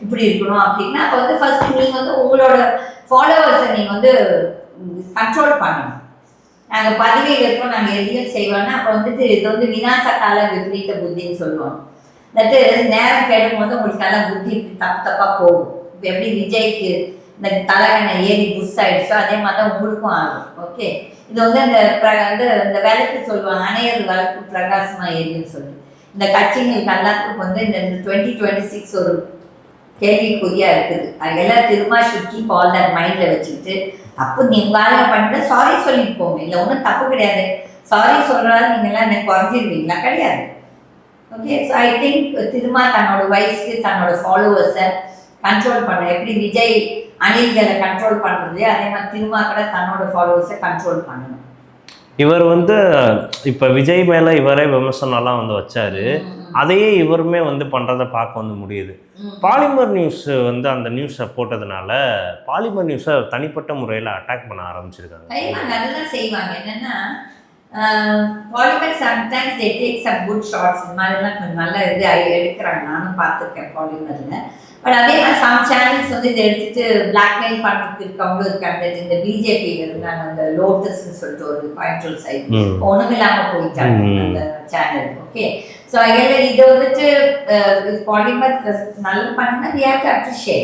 இப்படி இருக்கணும் அப்படின்னா அப்போ வந்து ஃபர்ஸ்ட் நீங்கள் வந்து உங்களோட ஃபாலோவர்ஸை நீங்கள் வந்து கண்ட்ரோல் பண்ணணும். நாங்கள் பதவியில் இருக்கோம், நாங்கள் எதையும் செய்வோம்னா அப்போ வந்துட்டு இது வந்து விநாச கால விபரீத புத்தின்னு சொல்லுவாங்க. தட்டு நேரம் கேடும் போது உங்களுக்கு நல்லா புத்தி தப்பு தப்பாக போகும். இப்போ எப்படி விஜய்க்கு இந்த தலைவனை ஏறி புஷ் ஆயிடுச்சோ அதே மாதிரி தான் உங்களுக்கும் ஆகும். ஓகே, இது வந்து அந்த இந்த விளக்கு சொல்லுவாங்க, அணையர் விளக்கு பிரகாசமா ஏறின்னு சொல்லி. இந்த கட்சிங்களுக்கு எல்லாத்துக்கும் வந்து இந்த 2026 ஒரு கேள்விக்குறியா இருக்குது. அதெல்லாம் திரும்ப சுற்றி ஆல் தட் மைண்ட்ல வச்சுக்கிட்டு அப்போ நீங்க வேலை பண்ணிட்டு சாரி சொல்லிட்டு போங்க. இல்லை ஒன்றும் தப்பு கிடையாது, சாரி சொல்றாரு நீங்க எல்லாம் எனக்கு குறைஞ்சிருவீங்களா? கிடையாது. ஓகே, ஸோ ஐ திங்க் திரும்ப தன்னோட வயசுக்கு தன்னோட ஃபாலோவர்ஸை கண்ட்ரோல் பண்ண, எப்படி விஜய் அணில்களை கண்ட்ரோல் பண்ணுறது அதே மாதிரி திரும்ப கூட தன்னோட ஃபாலோவர்ஸை கண்ட்ரோல் பண்ணணும். இவர் வந்து இப்போ விஜய் மேலே இவரே விமர்சனம்லாம் வந்து வச்சாரு, அதையே இவருமே வந்து பண்ணுறதை பார்க்க வந்து முடியுது. பாலிமர் நியூஸ் வந்து அந்த நியூஸை போட்டதுனால பாலிமர் நியூஸை தனிப்பட்ட முறையில் அட்டாக் பண்ண ஆரம்பிச்சிருக்காங்க. அதுதான் செய்வாங்க. என்னன்னா Polimer sometimes they take some good shorts, இந்த மாதிரிலாம் கொஞ்சம் நல்லா இது எடுக்கிறாங்க, நானும் பார்த்துருக்கேன் பாலிமரில். பட் அதே மாதிரி சம் சேனல்ஸ் வந்து இதை எடுத்துட்டு பிளாக்மெயில் பண்ணுறதுக்கு இருக்கவங்களும் இருக்காங்க. இந்த பிஜேபி இருந்தாங்க, அந்த லோட்டஸ்ன்னு சொல்லிட்டு ஒரு கோயம்புத்தூர் சைடு ஒன்றும் இல்லாமல் போயிட்டாங்க அந்த சேனல். ஓகே, ஸோ இதை வந்துட்டு பாலிமர் நல்லது பண்ணா வி ஹேவ் டு அப்ரிஷியேட்.